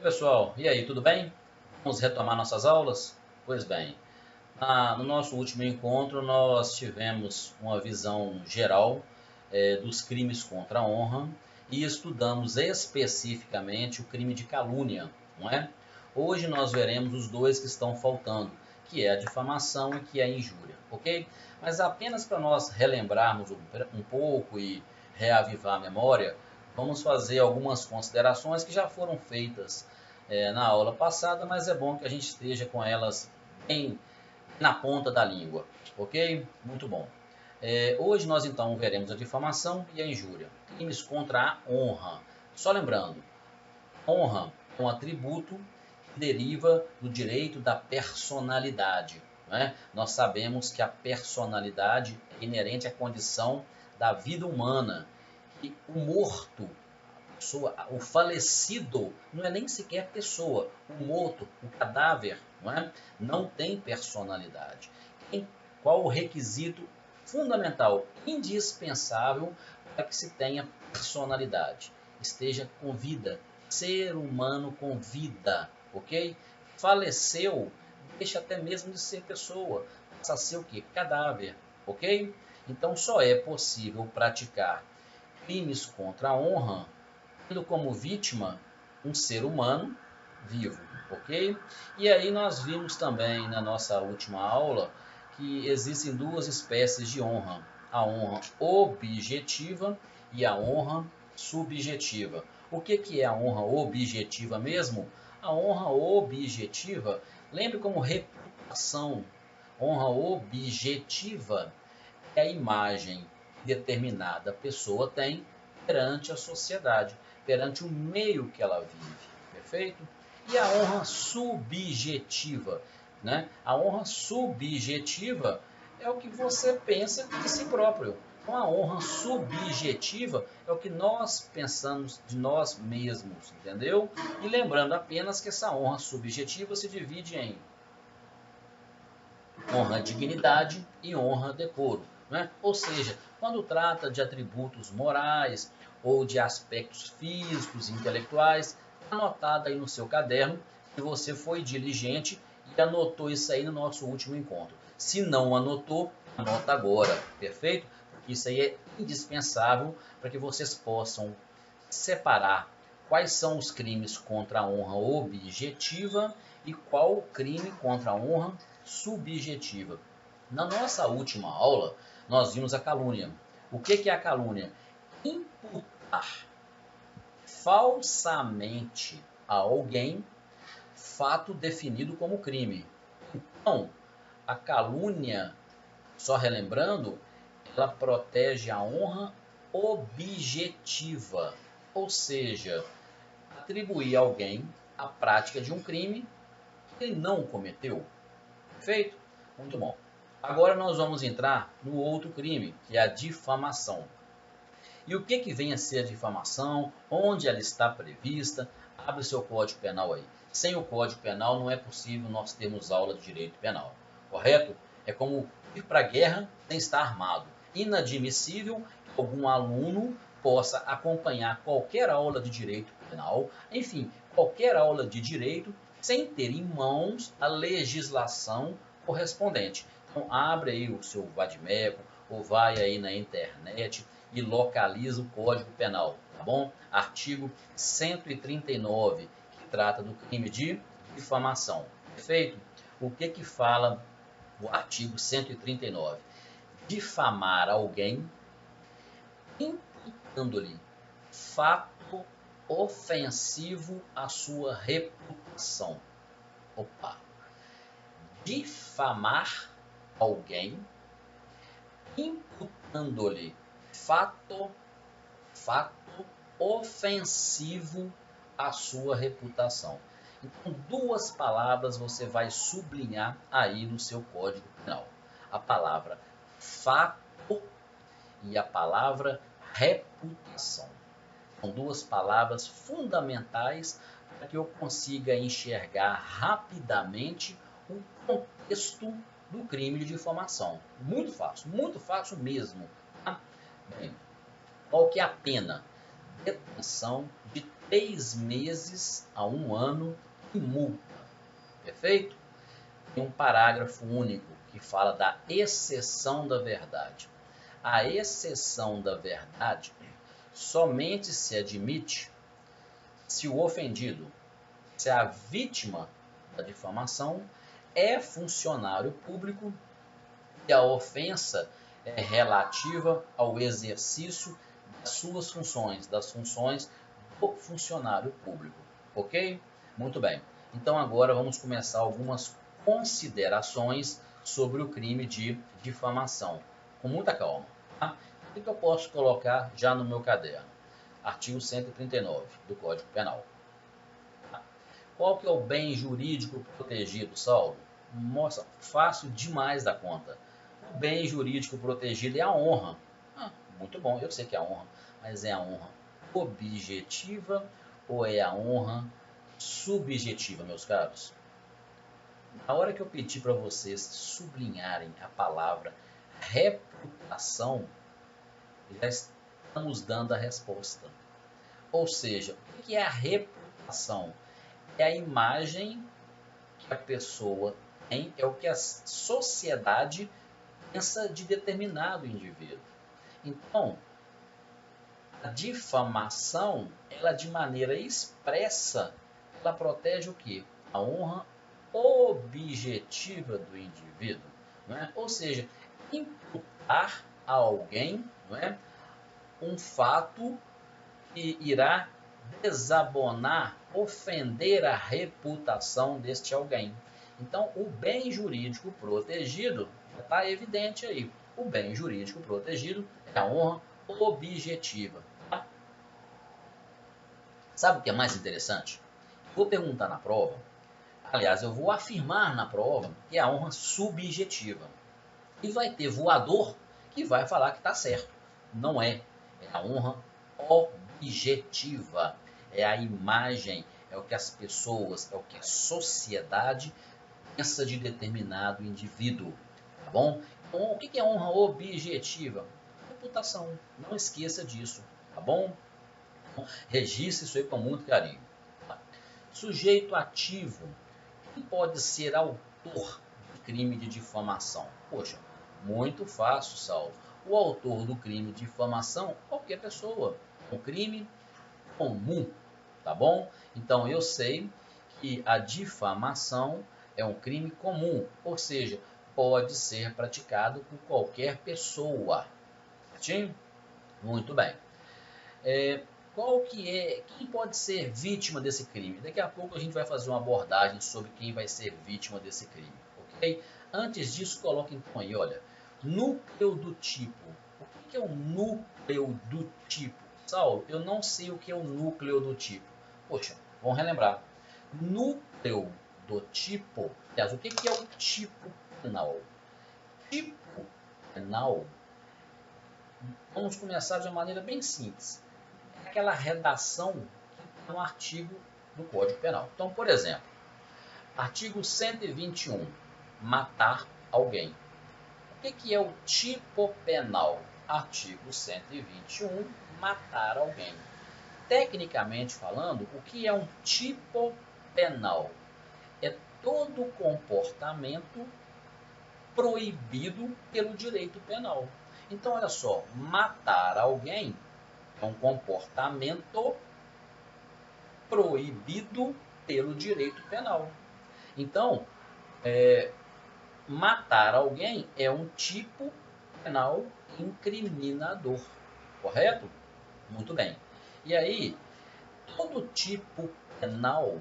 Pessoal, e aí, tudo bem? Vamos retomar nossas aulas? Pois bem, no nosso último encontro nós tivemos uma visão geral dos crimes contra a honra e estudamos especificamente o crime de calúnia, não é? Hoje nós veremos os dois que estão faltando, que é a difamação e que é a injúria, ok? Mas apenas para nós relembrarmos um pouco e reavivar a memória, vamos fazer algumas considerações que já foram feitas na aula passada, mas é bom que a gente esteja com elas bem na ponta da língua, ok? Muito bom. Hoje nós então veremos a difamação e a injúria, crimes contra a honra. Só lembrando, honra é um atributo que deriva do direito da personalidade. Né? Nós sabemos que a personalidade é inerente à condição da vida humana, e o morto, o falecido, não é nem sequer pessoa, o morto, o cadáver, não tem personalidade. Qual o requisito fundamental, indispensável para que se tenha personalidade? Esteja com vida, ser humano com vida, ok? Faleceu, deixa até mesmo de ser pessoa, passa a ser o quê? Cadáver, ok? Então só é possível praticar crimes contra a honra tendo como vítima um ser humano vivo, ok? E aí nós vimos também na nossa última aula que existem duas espécies de honra, a honra objetiva e a honra subjetiva. O que é a honra objetiva mesmo? A honra objetiva, lembre como reputação. Honra objetiva é a imagem que determinada pessoa tem perante a sociedade, perante o meio que ela vive, perfeito? E a honra subjetiva, né? A honra subjetiva é o que você pensa de si próprio. Então a honra subjetiva é o que nós pensamos de nós mesmos, entendeu? E lembrando apenas que essa honra subjetiva se divide em honra dignidade e honra decoro. Né? Ou seja, quando trata de atributos morais ou de aspectos físicos, intelectuais, anotado aí no seu caderno que você foi diligente e anotou isso aí no nosso último encontro. Se não anotou, anota agora, perfeito? Porque isso aí é indispensável para que vocês possam separar quais são os crimes contra a honra objetiva e qual o crime contra a honra subjetiva. Na nossa última aula, nós vimos a calúnia. O que é a calúnia? Imputar falsamente a alguém fato definido como crime. Então, a calúnia, só relembrando, ela protege a honra objetiva, ou seja, atribuir a alguém a prática de um crime que ele não cometeu. Perfeito? Muito bom. Agora nós vamos entrar no outro crime, que é a difamação. E o que vem a ser a difamação? Onde ela está prevista? Abre o seu Código Penal aí. Sem o Código Penal não é possível nós termos aula de direito penal. Correto? É como ir para a guerra sem estar armado. Inadmissível que algum aluno possa acompanhar qualquer aula de direito penal, enfim, qualquer aula de direito, sem ter em mãos a legislação correspondente. Então abre aí o seu Vadimeco ou vai aí na internet e localiza o Código Penal, tá bom? Artigo 139, que trata do crime de difamação. Perfeito? O que fala o artigo 139? Difamar alguém imputando-lhe fato ofensivo à sua reputação. Opa! Difamar alguém imputando-lhe fato ofensivo à sua reputação. Então, duas palavras você vai sublinhar aí no seu Código Penal. A palavra fato e a palavra reputação. São duas palavras fundamentais para que eu consiga enxergar rapidamente o contexto do crime de difamação. Muito fácil mesmo. Tá? Bem, qual que é a pena? Detenção de 3 meses a 1 ano de multa. Perfeito? Tem um parágrafo único que fala da exceção da verdade. A exceção da verdade somente se admite se o ofendido, se a vítima da difamação é funcionário público e a ofensa é relativa ao exercício das suas funções, das funções do funcionário público. Ok? Muito bem. Então agora vamos começar algumas considerações sobre o crime de difamação. Com muita calma. Tá? O que eu posso colocar já no meu caderno? Artigo 139 do Código Penal. Tá? Qual que é o bem jurídico protegido, Saulo? Nossa, fácil demais da conta. O bem jurídico protegido é a honra. Muito bom, eu sei que é a honra, mas é a honra objetiva ou é a honra subjetiva, meus caros? Na hora que eu pedi para vocês sublinharem a palavra reputação, já estamos dando a resposta. Ou seja, o que é a reputação? É a imagem que a pessoa tem, é o que a sociedade pensa de determinado indivíduo. Então, a difamação, ela de maneira expressa, ela protege o quê? A honra objetiva do indivíduo. Não é? Ou seja, imputar a alguém, não é, um fato que irá desabonar, ofender a reputação deste alguém. Então, o bem jurídico protegido está evidente aí. O bem jurídico protegido é a honra objetiva. Tá? Sabe o que é mais interessante? Vou perguntar na prova, aliás, eu vou afirmar na prova que é a honra subjetiva. E vai ter voador que vai falar que está certo. Não é. É a honra objetiva. É a imagem, é o que as pessoas, é o que a sociedade pensa de determinado indivíduo. Tá bom? Então, o que é honra objetiva? Reputação. Não esqueça disso. Tá bom? Então, registre isso aí com muito carinho. Tá? Sujeito ativo. Quem pode ser autor de crime de difamação? Poxa, muito fácil, Saulo. O autor do crime de difamação, qualquer pessoa. Um crime comum, tá bom? Então eu sei que a difamação é um crime comum, ou seja, pode ser praticado por qualquer pessoa. Certinho? Muito bem. Quem pode ser vítima desse crime? Daqui a pouco a gente vai fazer uma abordagem sobre quem vai ser vítima desse crime, ok? Antes disso, coloque então aí, olha, núcleo do tipo. O que é o núcleo do tipo? Saulo, eu não sei o que é o núcleo do tipo. Poxa, vamos relembrar. Núcleo do tipo, aliás, o que é o tipo penal? Tipo penal, vamos começar de uma maneira bem simples. É aquela redação que está no artigo do Código Penal. Então, por exemplo, artigo 121, matar alguém. O que é o tipo penal? Artigo 121, matar alguém. Tecnicamente falando, o que é um tipo penal? É todo comportamento proibido pelo direito penal. Então, olha só, matar alguém é um comportamento proibido pelo direito penal. Então, matar alguém é um tipo penal incriminador, correto? Muito bem. E aí, todo tipo penal,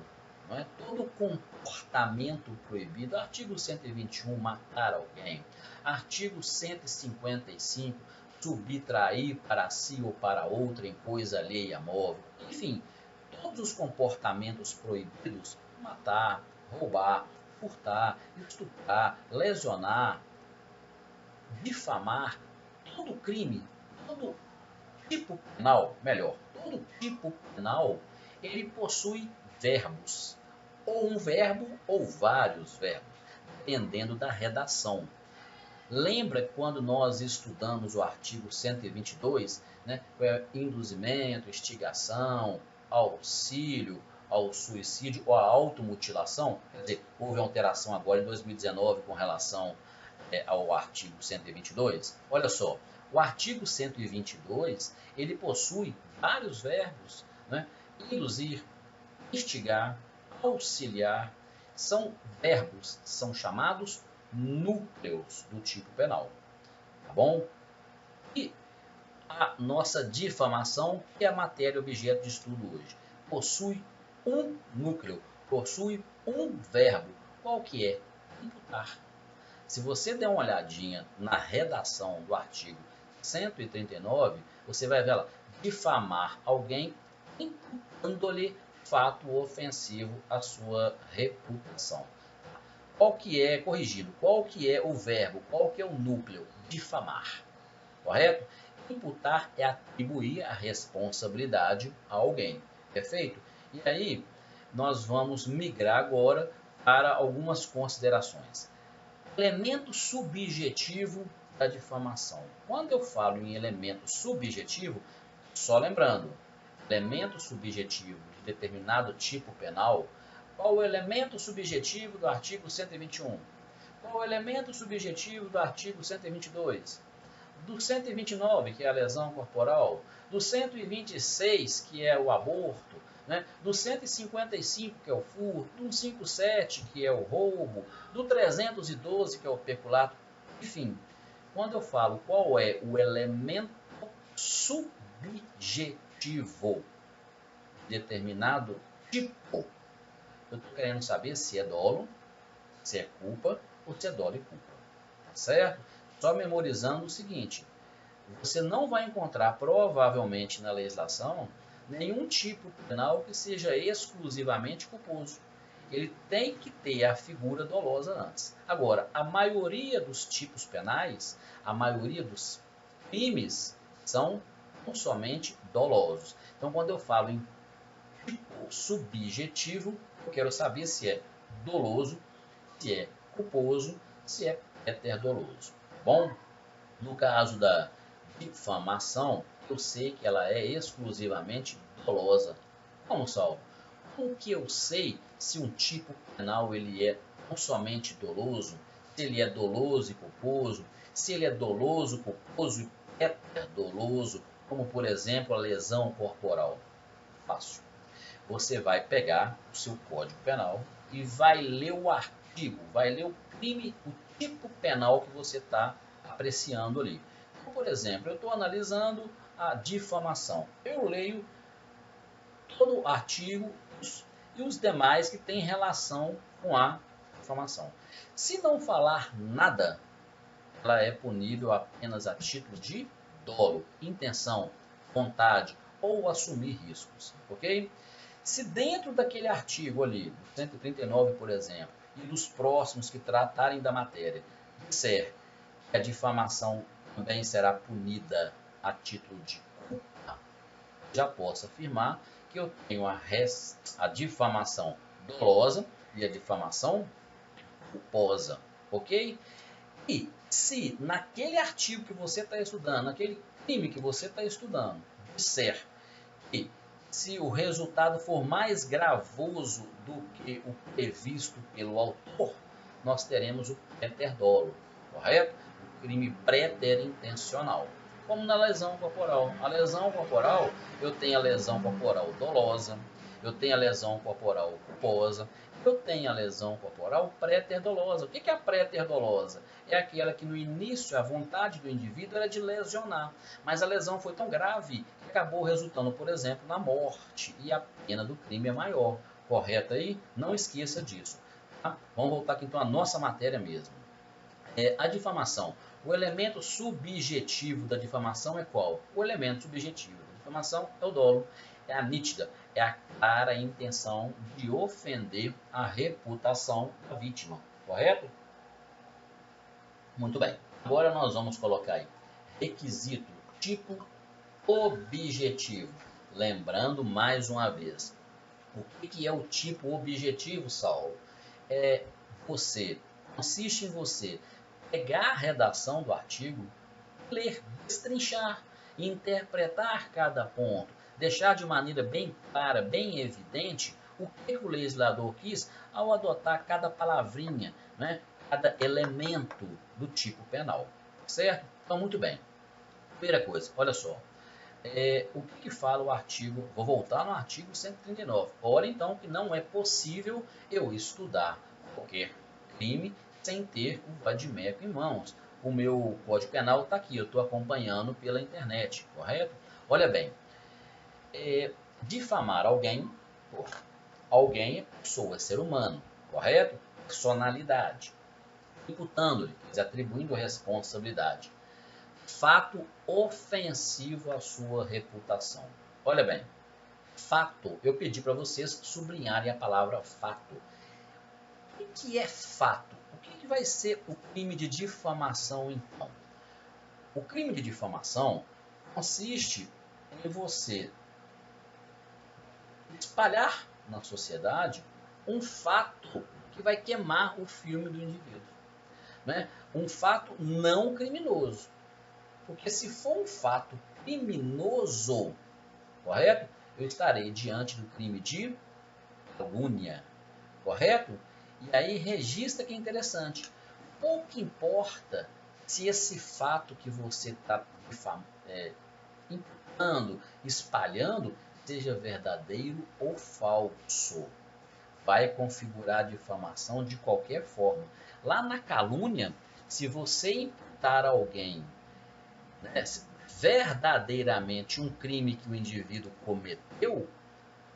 não é? Todo comportamento proibido, artigo 121, matar alguém, artigo 155, subtrair para si ou para outra em coisa alheia móvel, enfim, todos os comportamentos proibidos, matar, roubar, furtar, estuprar, lesionar, difamar, todo crime, todo tipo penal, melhor, todo tipo penal, ele possui verbos, ou um verbo ou vários verbos, dependendo da redação. Lembra quando nós estudamos o artigo 122, né? Induzimento, instigação, auxílio ao suicídio ou à automutilação, quer dizer, houve alteração agora em 2019 com relação ao artigo 122. Olha só, o artigo 122, ele possui vários verbos, né? Induzir, instigar, auxiliar, são verbos, são chamados núcleos do tipo penal, tá bom? E a nossa difamação, que é a matéria objeto de estudo hoje, possui um núcleo, possui um verbo. Qual que é? Imputar. Se você der uma olhadinha na redação do artigo 139, você vai ver lá, difamar alguém imputando-lhe fato ofensivo à sua reputação. Qual que é, corrigido, qual que é o verbo, qual que é o núcleo? Difamar, correto? Imputar é atribuir a responsabilidade a alguém, perfeito? E aí, nós vamos migrar agora para algumas considerações. Elemento subjetivo da difamação. Quando eu falo em elemento subjetivo, só lembrando, elemento subjetivo de determinado tipo penal, qual o elemento subjetivo do artigo 121? Qual o elemento subjetivo do artigo 122? Do 129, que é a lesão corporal, do 126, que é o aborto, né? Do 155, que é o furto, do 157, que é o roubo, do 312, que é o peculato, enfim. Quando eu falo qual é o elemento subjetivo de determinado tipo, eu estou querendo saber se é dolo, se é culpa ou se é dolo e culpa, tá certo? Só memorizando o seguinte, você não vai encontrar provavelmente na legislação nenhum tipo penal que seja exclusivamente culposo. Ele tem que ter a figura dolosa antes. Agora, a maioria dos tipos penais, a maioria dos crimes são não somente dolosos. Então, quando eu falo em tipo subjetivo, eu quero saber se é doloso, se é culposo, se é preterdoloso. Bom, no caso da difamação, eu sei que ela é exclusivamente dolosa. Como, Saulo? Como que eu sei se um tipo penal ele é não somente doloso, se ele é doloso e culposo, se ele é doloso, culposo e preterdoloso, como por exemplo a lesão corporal? Fácil. Você vai pegar o seu Código Penal e vai ler o artigo, vai ler o crime, o tipo penal que você está apreciando ali. Então, por exemplo, eu estou analisando a difamação. Eu leio todo o artigo e os demais que têm relação com a difamação. Se não falar nada, ela é punível apenas a título de dolo, intenção, vontade ou assumir riscos, ok? Se dentro daquele artigo ali, do 139, por exemplo, e dos próximos que tratarem da matéria, disser que a difamação também será punida a título de culpa, já posso afirmar que eu tenho a difamação dolosa e a difamação culposa, ok? E se naquele artigo que você está estudando, naquele crime que você está estudando, disser que se o resultado for mais gravoso do que o previsto pelo autor, nós teremos o preterdolo, correto? O crime preterintencional. Como na lesão corporal. A lesão corporal, eu tenho a lesão corporal dolosa, eu tenho a lesão corporal culposa, eu tenho a lesão corporal preterdolosa. O que é a preterdolosa? É aquela que no início a vontade do indivíduo era de lesionar, mas a lesão foi tão grave que acabou resultando, por exemplo, na morte e a pena do crime é maior. Correto aí? Não esqueça disso. Tá? Vamos voltar aqui então à nossa matéria mesmo. A difamação. O elemento subjetivo da difamação é qual? O elemento subjetivo da difamação é o dolo, é a nítida, é a clara intenção de ofender a reputação da vítima, correto? Muito bem. Agora nós vamos colocar aí requisito tipo objetivo. Lembrando mais uma vez, o que é o tipo objetivo, Saulo? Consiste em você pegar a redação do artigo, ler, destrinchar, interpretar cada ponto, deixar de maneira bem clara, bem evidente, o que o legislador quis ao adotar cada palavrinha, né, cada elemento do tipo penal, certo? Então, muito bem. Primeira coisa, olha só. O que fala o artigo, vou voltar no artigo 139. Olha então que não é possível eu estudar qualquer crime sem ter o vadimeco em mãos. O meu Código Penal está aqui, eu estou acompanhando pela internet, correto? Olha bem, difamar alguém, alguém é pessoa, é ser humano, correto? Personalidade, imputando-lhe, atribuindo responsabilidade. Fato ofensivo à sua reputação. Olha bem, fato, eu pedi para vocês sublinharem a palavra fato. O que é fato? O que vai ser o crime de difamação, então? O crime de difamação consiste em você espalhar na sociedade um fato que vai queimar o filme do indivíduo, né? Um fato não criminoso. Porque se for um fato criminoso, correto? Eu estarei diante do crime de calúnia, correto? E aí registra que é interessante. Pouco importa se esse fato que você está imputando, espalhando, seja verdadeiro ou falso. Vai configurar a difamação de qualquer forma. Lá na calúnia, se você imputar a alguém, né, verdadeiramente um crime que o indivíduo cometeu,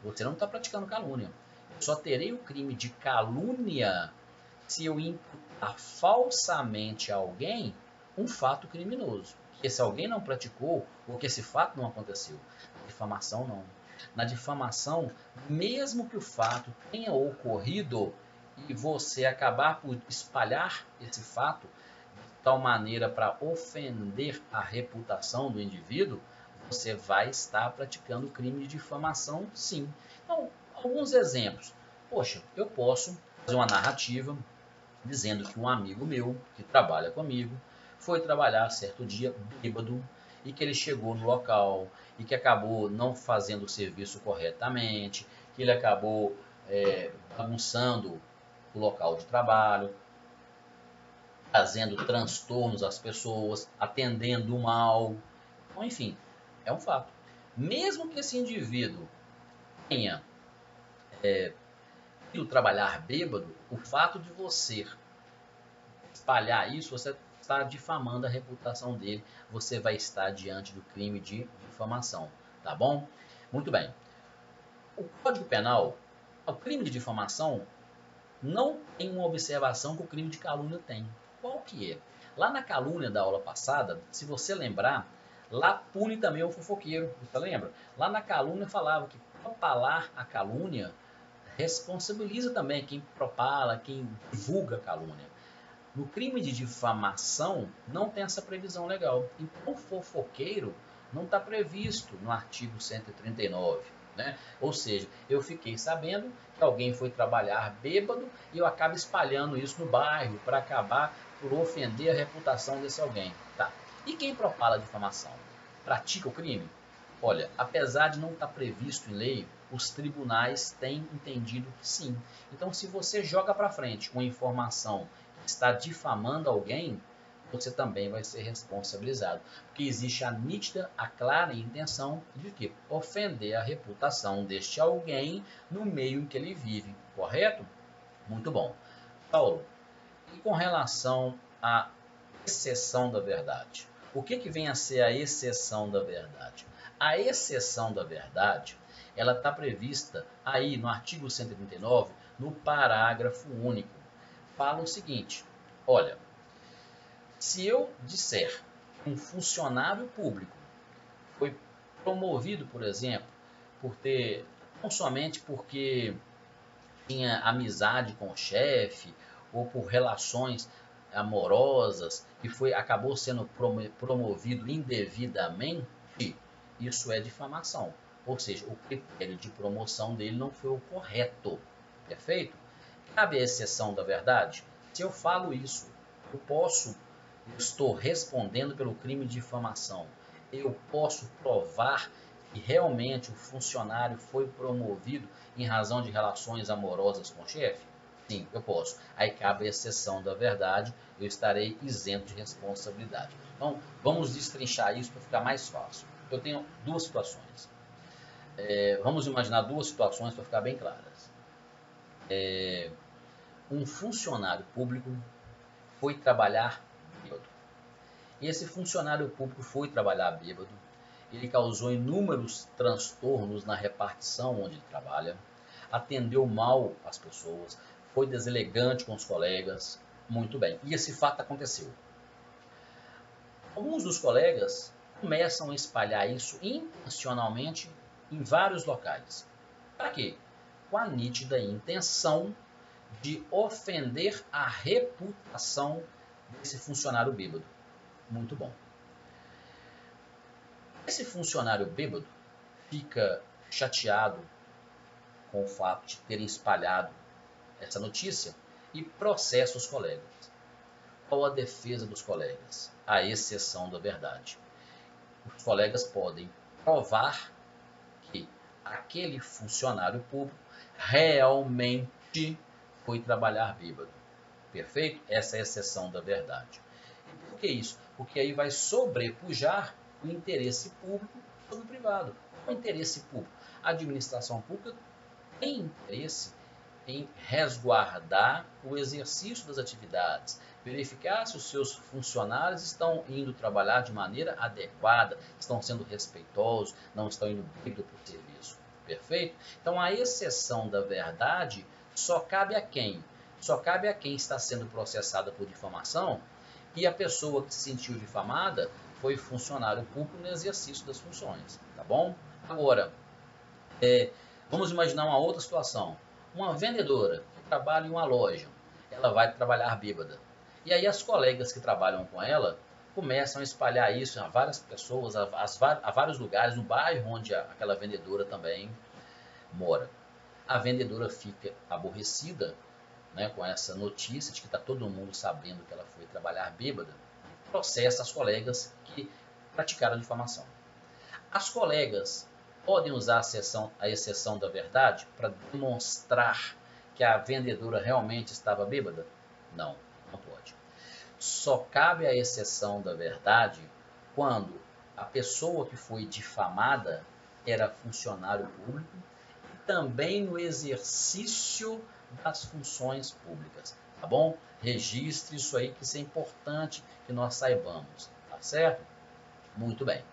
você não está praticando calúnia. Eu só terei o crime de calúnia se eu imputar falsamente a alguém um fato criminoso. Que esse alguém não praticou ou que esse fato não aconteceu. Na difamação, não. Na difamação, mesmo que o fato tenha ocorrido e você acabar por espalhar esse fato, tal maneira para ofender a reputação do indivíduo, você vai estar praticando crime de difamação, sim. Então, alguns exemplos. Poxa, eu posso fazer uma narrativa dizendo que um amigo meu, que trabalha comigo, foi trabalhar certo dia bêbado e que ele chegou no local e que acabou não fazendo o serviço corretamente, que ele acabou bagunçando o local de trabalho, trazendo transtornos às pessoas, atendendo mal. Então, enfim, é um fato. Mesmo que esse indivíduo tenha ido trabalhar bêbado, o fato de você espalhar isso, você está difamando a reputação dele, você vai estar diante do crime de difamação, tá bom? Muito bem. O Código Penal, o crime de difamação não tem uma observação que o crime de calúnia tem. Qual que é? Lá na calúnia da aula passada, se você lembrar, lá pune também o fofoqueiro, você lembra? Lá na calúnia falava que propalar a calúnia responsabiliza também quem propala, quem divulga a calúnia. No crime de difamação não tem essa previsão legal. Então o fofoqueiro não está previsto no artigo 139. Né? Ou seja, eu fiquei sabendo que alguém foi trabalhar bêbado e eu acabo espalhando isso no bairro para acabar por ofender a reputação desse alguém. Tá. E quem propala a difamação? Pratica o crime? Olha, apesar de não estar previsto em lei, os tribunais têm entendido que sim. Então, se você joga para frente uma informação que está difamando alguém, você também vai ser responsabilizado. Porque existe a nítida, a clara intenção de que ofender a reputação deste alguém no meio em que ele vive, correto? Muito bom. Paulo, e com relação à exceção da verdade? O que vem a ser a exceção da verdade? A exceção da verdade, ela está prevista aí no artigo 139, no parágrafo único. Fala o seguinte, olha, se eu disser que um funcionário público foi promovido, por exemplo, por ter, não somente porque tinha amizade com o chefe, ou por relações amorosas, e acabou sendo promovido indevidamente, isso é difamação. Ou seja, o critério de promoção dele não foi o correto. Perfeito? Cabe a exceção da verdade? Se eu falo isso, eu estou respondendo pelo crime de difamação. Eu posso provar e realmente o funcionário foi promovido em razão de relações amorosas com o chefe? Sim, eu posso. Aí cabe a exceção da verdade, eu estarei isento de responsabilidade. Então, vamos destrinchar isso para ficar mais fácil. Eu tenho duas situações. Vamos imaginar duas situações para ficar bem claras. Um funcionário público foi trabalhar bêbado. E esse funcionário público foi trabalhar bêbado. Ele causou inúmeros transtornos na repartição onde ele trabalha, atendeu mal as pessoas, foi deselegante com os colegas. Muito bem. E esse fato aconteceu. Alguns dos colegas começam a espalhar isso intencionalmente em vários locais. Para quê? Com a nítida intenção de ofender a reputação desse funcionário bêbado. Muito bom. Esse funcionário bêbado fica chateado com o fato de terem espalhado essa notícia e processa os colegas. Qual a defesa dos colegas? A exceção da verdade. Os colegas podem provar que aquele funcionário público realmente foi trabalhar bêbado. Perfeito? Essa é a exceção da verdade. E por que isso? Porque aí vai sobrepujar o interesse público sobre o privado. O interesse público. A administração pública tem interesse em resguardar o exercício das atividades, verificar se os seus funcionários estão indo trabalhar de maneira adequada, estão sendo respeitosos, não estão indo bêbado para o serviço. Perfeito? Então, a exceção da verdade só cabe a quem? Só cabe a quem está sendo processada por difamação e a pessoa que se sentiu difamada foi funcionário público no exercício das funções. Tá bom? Agora, vamos imaginar uma outra situação. Uma vendedora que trabalha em uma loja, ela vai trabalhar bêbada. E aí as colegas que trabalham com ela começam a espalhar isso a várias pessoas, a vários lugares, no bairro onde aquela vendedora também mora. A vendedora fica aborrecida, né, com essa notícia de que está todo mundo sabendo que ela foi trabalhar bêbada, processa as colegas que praticaram a difamação. As colegas podem usar a exceção da verdade para demonstrar que a vendedora realmente estava bêbada? Não, não pode. Só cabe a exceção da verdade quando a pessoa que foi difamada era funcionário público e também no exercício das funções públicas. Tá bom? Registre isso aí, que isso é importante que nós saibamos. Tá certo? Muito bem.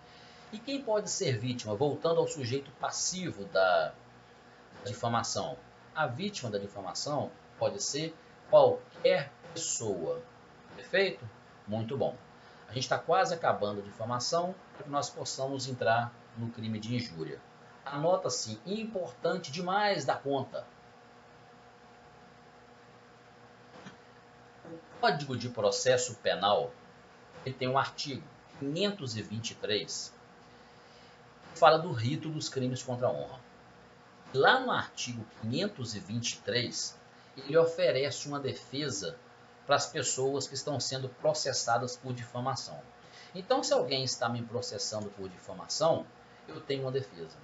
E quem pode ser vítima? Voltando ao sujeito passivo da difamação. A vítima da difamação pode ser qualquer pessoa. Perfeito? Muito bom. A gente está quase acabando a difamação para que nós possamos entrar no crime de injúria. Anota assim, importante demais da conta. O Código de Processo Penal ele tem um artigo 523 que fala do rito dos crimes contra a honra. Lá no artigo 523, ele oferece uma defesa para as pessoas que estão sendo processadas por difamação. Então, se alguém está me processando por difamação, eu tenho uma defesa.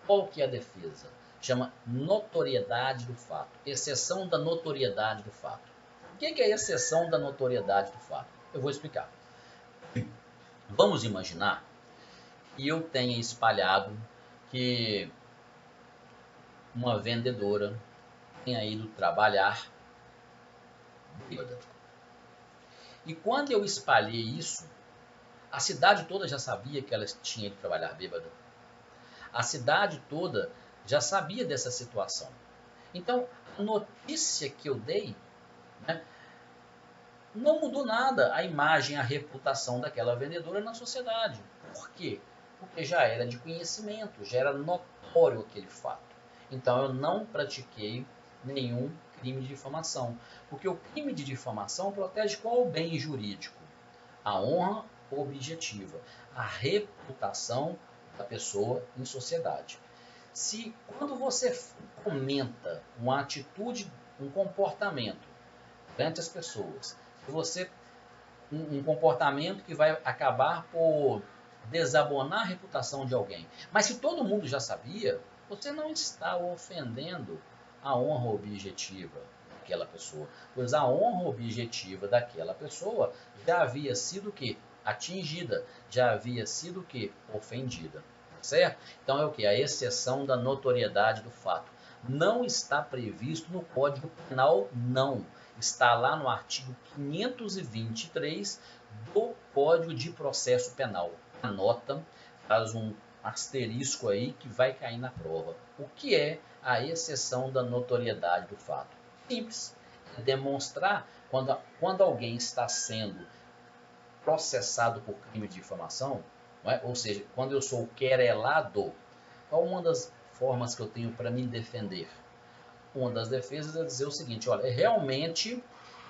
Qual que é a defesa? Chama notoriedade do fato, exceção da notoriedade do fato. O que é a exceção da notoriedade do fato? Eu vou explicar. Vamos imaginar que eu tenha espalhado que uma vendedora tenha ido trabalhar bêbada. E quando eu espalhei isso, a cidade toda já sabia que ela tinha ido trabalhar bêbada. A cidade toda já sabia dessa situação. Então, a notícia que eu dei, né, não mudou nada a imagem, a reputação daquela vendedora na sociedade. Por quê? Porque já era de conhecimento, já era notório aquele fato. Então eu não pratiquei nenhum crime de difamação. Porque o crime de difamação protege qual bem jurídico? A honra objetiva, a reputação da pessoa em sociedade. Se quando você comenta uma atitude, um comportamento perante as pessoas, um comportamento que vai acabar por desabonar a reputação de alguém. Mas se todo mundo já sabia, você não está ofendendo a honra objetiva daquela pessoa, pois a honra objetiva daquela pessoa já havia sido o quê? Atingida, já havia sido o quê? Ofendida, certo? Então é o que? A exceção da notoriedade do fato. Não está previsto no Código Penal, não. Está lá no artigo 523 do Código de Processo Penal. Anota, faz um asterisco aí que vai cair na prova. O que é a exceção da notoriedade do fato? Simples. É demonstrar quando alguém está sendo processado por crime de difamação, não é? Ou seja, quando eu sou querelado, qual uma das formas que eu tenho para me defender? Uma das defesas é dizer o seguinte, olha, realmente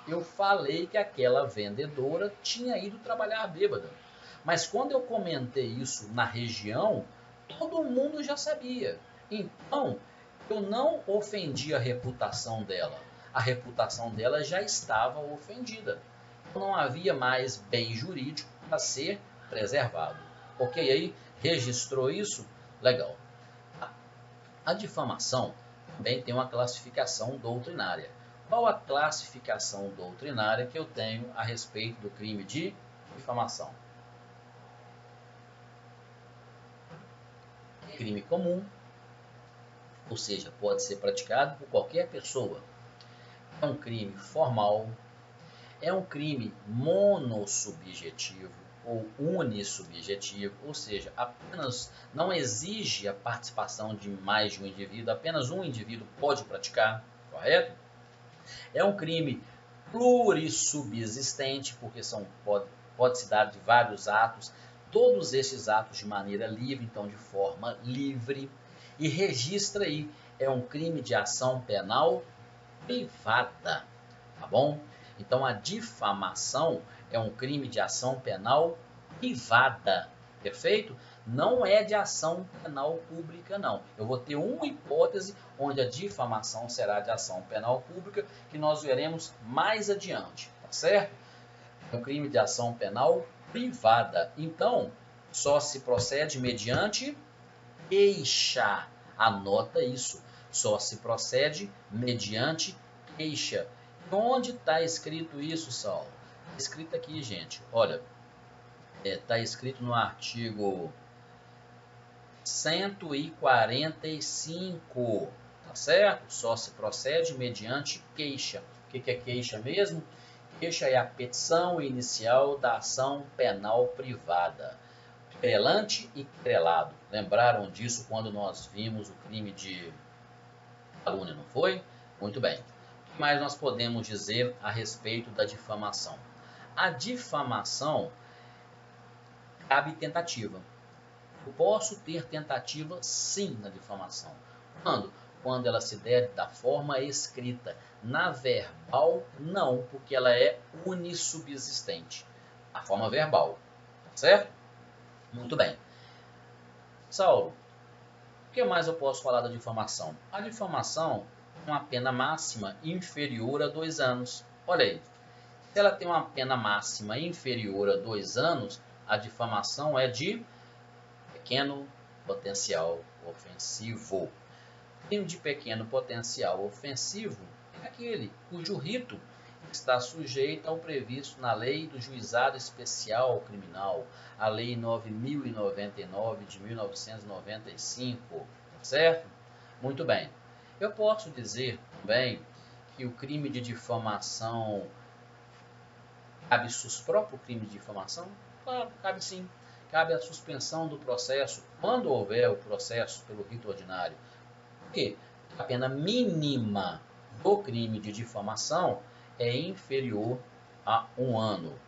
eu falei que aquela vendedora tinha ido trabalhar bêbada. Mas quando eu comentei isso na região, todo mundo já sabia. Então, eu não ofendi a reputação dela. A reputação dela já estava ofendida. Não havia mais bem jurídico para ser preservado. Ok? Aí, registrou isso? Legal. A difamação também tem uma classificação doutrinária. Qual a classificação doutrinária que eu tenho a respeito do crime de difamação? Crime comum, ou seja, pode ser praticado por qualquer pessoa. É um crime formal, é um crime monossubjetivo ou unissubjetivo, ou seja, apenas não exige a participação de mais de um indivíduo, apenas um indivíduo pode praticar, correto? É um crime plurissubsistente, porque pode se dar de vários atos, todos esses atos de maneira livre, então de forma livre, e registra aí, é um crime de ação penal privada, tá bom? Então a difamação é um crime de ação penal privada, perfeito? Não é de ação penal pública, não. Eu vou ter uma hipótese onde a difamação será de ação penal pública, que nós veremos mais adiante, tá certo? É um crime de ação penal privada. Então, só se procede mediante queixa. Anota isso. Só se procede mediante queixa. Onde está escrito isso, Saulo? Está escrito aqui, gente. Olha, está escrito no artigo 145, tá certo? Só se procede mediante queixa. O que é queixa mesmo? Queixa é a petição inicial da ação penal privada. Querelante e querelado. Lembraram disso quando nós vimos o crime de calúnia, não foi? Muito bem. O que mais nós podemos dizer a respeito da difamação? A difamação cabe tentativa. Eu posso ter tentativa sim na difamação. Quando? Quando ela se der da forma escrita. Na verbal, não, porque ela é unissubsistente. A forma verbal, tá certo? Muito bem. Saulo, o que mais eu posso falar da difamação? A difamação tem uma pena máxima inferior a 2 anos. Olha aí, se ela tem uma pena máxima inferior a 2 anos, a difamação é de pequeno potencial ofensivo. Crime de pequeno potencial ofensivo é aquele cujo rito está sujeito ao previsto na Lei do Juizado Especial Criminal, a Lei 9.099 de 1995, certo? Muito bem. Eu posso dizer também que o crime de difamação cabe próprio crime de difamação? Claro, cabe sim. Cabe a suspensão do processo quando houver o processo pelo rito ordinário. Por quê? A pena mínima do crime de difamação é inferior a 1 ano.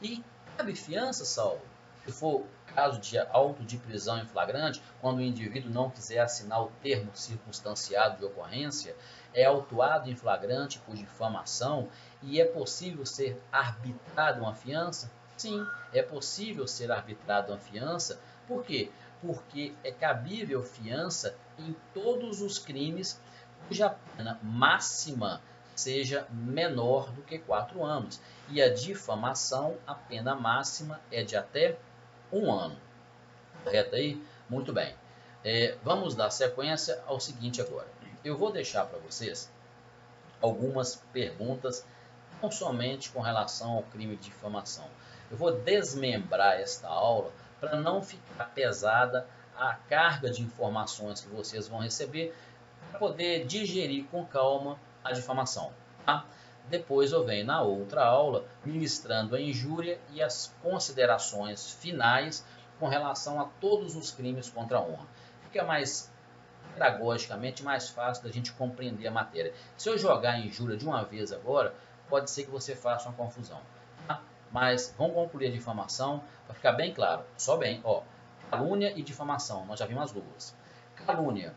E cabe fiança, Saulo? Se for caso de auto de prisão em flagrante, quando o indivíduo não quiser assinar o termo circunstanciado de ocorrência, é autuado em flagrante por difamação e é possível ser arbitrado uma fiança? Sim, é possível ser arbitrado uma fiança. Por quê? Porque é cabível fiança em todos os crimes cuja pena máxima seja menor do que 4 anos. E a difamação, a pena máxima é de até 1 ano. Correto aí? Muito bem. Vamos dar sequência ao seguinte agora. Eu vou deixar para vocês algumas perguntas, não somente com relação ao crime de difamação. Eu vou desmembrar esta aula para não ficar pesada a carga de informações que vocês vão receber, para poder digerir com calma a difamação. Tá? Depois eu venho na outra aula ministrando a injúria e as considerações finais com relação a todos os crimes contra a honra. Fica mais pedagogicamente mais fácil da gente compreender a matéria. Se eu jogar a injúria de uma vez agora, pode ser que você faça uma confusão. Tá? Mas vamos concluir a difamação para ficar bem claro. Só bem, ó, calúnia e difamação, nós já vimos as duas. Calúnia,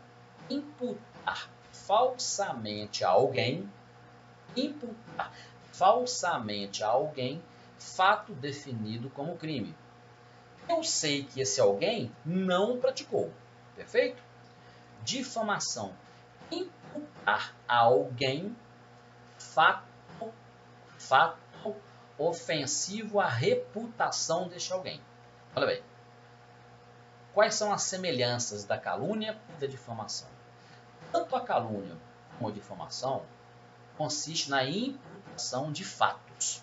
imputar falsamente a alguém, fato definido como crime. Eu sei que esse alguém não praticou, perfeito? Difamação, imputar a alguém fato ofensivo à reputação deste alguém. Olha bem, quais são as semelhanças da calúnia e da difamação? Tanto a calúnia como a difamação consiste na imputação de fatos.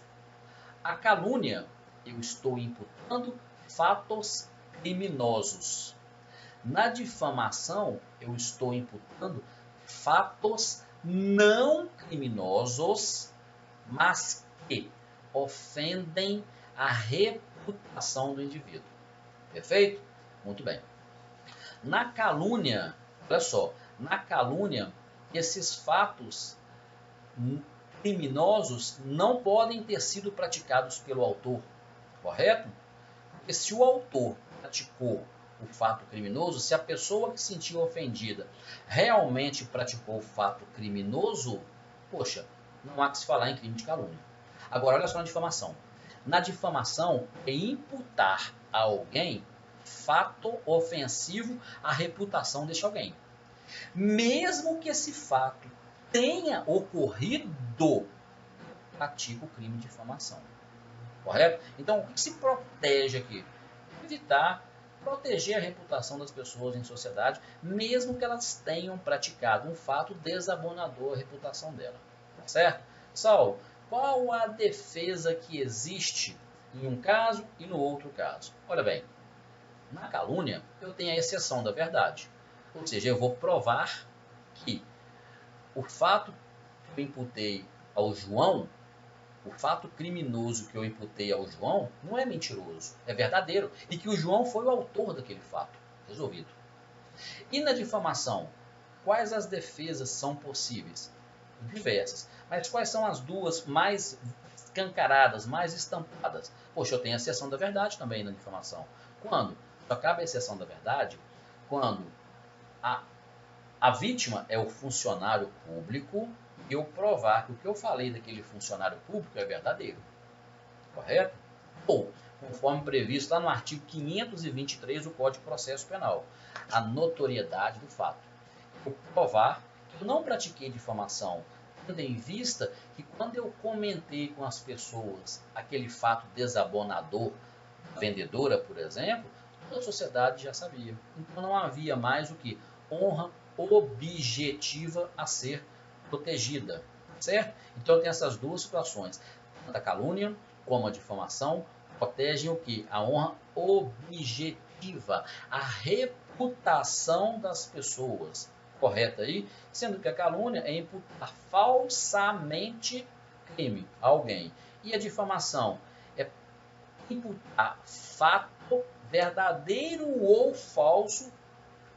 A calúnia, eu estou imputando fatos criminosos. Na difamação, eu estou imputando fatos não criminosos, mas que ofendem a reputação do indivíduo. Perfeito? Muito bem. Na calúnia, olha só, na calúnia, esses fatos criminosos não podem ter sido praticados pelo autor, correto? Porque se o autor praticou o fato criminoso, se a pessoa que se sentiu ofendida realmente praticou o fato criminoso, poxa, não há que se falar em crime de calúnia. Agora, olha só na difamação. Na difamação, é imputar a alguém fato ofensivo à reputação deste alguém. Mesmo que esse fato tenha ocorrido, pratica o crime de difamação. Correto? Então, o que se protege aqui? Evitar proteger a reputação das pessoas em sociedade, mesmo que elas tenham praticado um fato desabonador à reputação dela. Certo? Saulo, qual a defesa que existe em um caso e no outro caso? Olha bem, na calúnia eu tenho a exceção da verdade. Ou seja, eu vou provar que o fato que eu imputei ao João, o fato criminoso que eu imputei ao João, não é mentiroso, é verdadeiro. E que o João foi o autor daquele fato. Resolvido. E na difamação, quais as defesas são possíveis? Diversas. Mas quais são as duas mais escancaradas, mais estampadas? Poxa, eu tenho a exceção da verdade também na difamação. Quando? Só cabe a exceção da verdade quando a vítima é o funcionário público e eu provar que o que eu falei daquele funcionário público é verdadeiro. Correto? Ou, conforme previsto lá no artigo 523 do Código de Processo Penal, a notoriedade do fato. Eu provar que eu não pratiquei difamação, tendo em vista que quando eu comentei com as pessoas aquele fato desabonador, da vendedora, por exemplo, toda a sociedade já sabia. Então não havia mais o que? Honra objetiva a ser protegida, certo? Então tem essas duas situações, tanto a calúnia como a difamação protegem o que? A honra objetiva, a reputação das pessoas, correto aí? Sendo que a calúnia é imputar falsamente crime a alguém e a difamação é imputar fato verdadeiro ou falso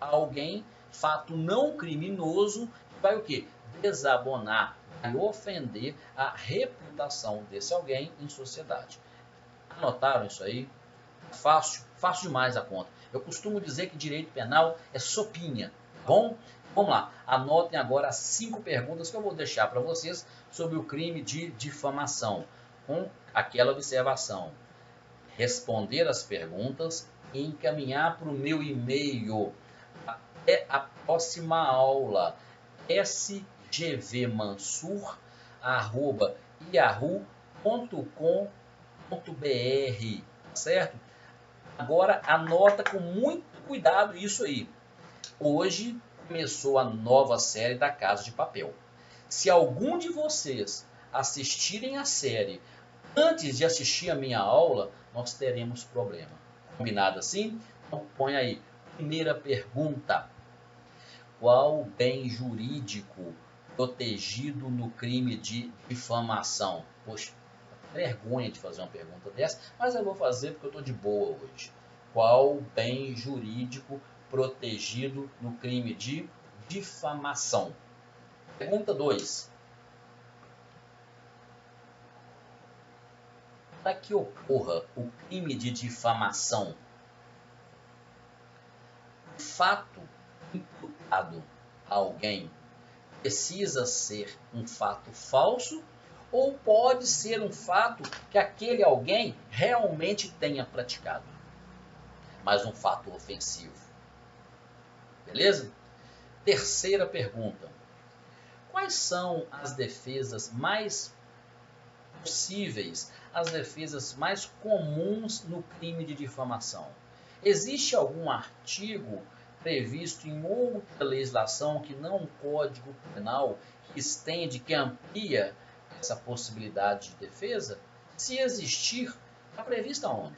a alguém, fato não criminoso, que vai o quê? Desabonar, vai ofender a reputação desse alguém em sociedade. Anotaram isso aí? Fácil, fácil demais a conta. Eu costumo dizer que direito penal é sopinha, tá bom? Vamos lá, anotem agora as 5 perguntas que eu vou deixar para vocês sobre o crime de difamação, com aquela observação. Responder as perguntas e encaminhar para o meu e-mail. Até a próxima aula. sgvmansur@yahoo.com.br, certo? Agora anota com muito cuidado isso aí. Hoje começou a nova série da Casa de Papel. Se algum de vocês assistirem a série antes de assistir a minha aula, nós teremos problema. Combinado assim? Então põe aí. Primeira pergunta. Qual o bem jurídico protegido no crime de difamação? Poxa, vergonha de fazer uma pergunta dessa, mas eu vou fazer porque eu estou de boa hoje. Qual o bem jurídico protegido no crime de difamação? Pergunta 2. Para que ocorra o crime de difamação, o fato imputado a alguém precisa ser um fato falso ou pode ser um fato que aquele alguém realmente tenha praticado, mas um fato ofensivo. Beleza? Terceira pergunta. Quais são as defesas mais possíveis, as defesas mais comuns no crime de difamação? Existe algum artigo previsto em outra legislação que não o Código Penal que estende, que amplia essa possibilidade de defesa? Se existir, está prevista onde?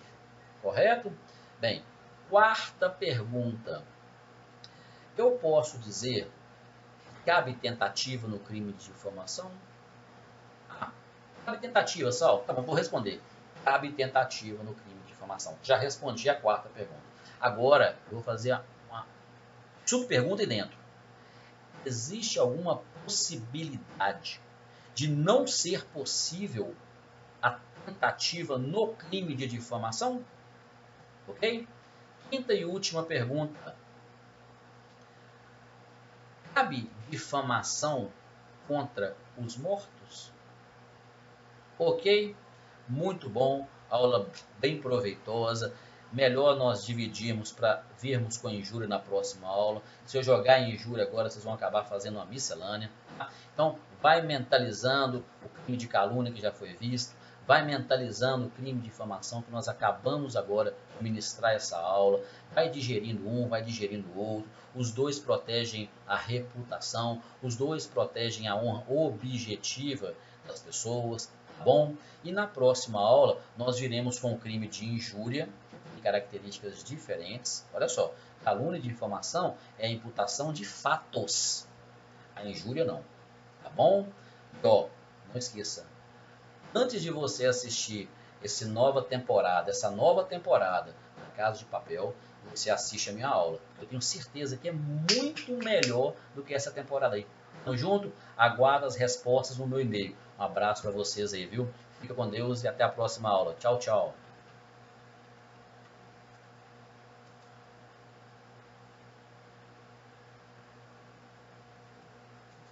Correto? Bem, quarta pergunta. Eu posso dizer que cabe tentativa no crime de difamação? Cabe tentativa, Sal? Tá bom, vou responder. Cabe tentativa no crime de difamação. Já respondi a quarta pergunta. Agora, eu vou fazer uma subpergunta aí dentro. Existe alguma possibilidade de não ser possível a tentativa no crime de difamação? Ok? Quinta e última pergunta. Cabe difamação contra os mortos? Ok? Muito bom, aula bem proveitosa. Melhor nós dividirmos para virmos com a injúria na próxima aula. Se eu jogar em injúria agora, vocês vão acabar fazendo uma miscelânea. Tá? Então, vai mentalizando o crime de calúnia que já foi visto. Vai mentalizando o crime de difamação que nós acabamos agora de ministrar essa aula. Vai digerindo um, vai digerindo o outro. Os dois protegem a reputação. Os dois protegem a honra objetiva das pessoas. Tá bom? E na próxima aula nós viremos com o crime de injúria, de características diferentes. Olha só, calúnia e difamação é a imputação de fatos, a injúria não. Tá bom? E, ó, não esqueça, antes de você assistir essa nova temporada da Casa de Papel, você assiste a minha aula. Eu tenho certeza que é muito melhor do que essa temporada aí. Tamo junto? Aguardo as respostas no meu e-mail. Um abraço para vocês aí, viu? Fica com Deus e até a próxima aula. Tchau, tchau.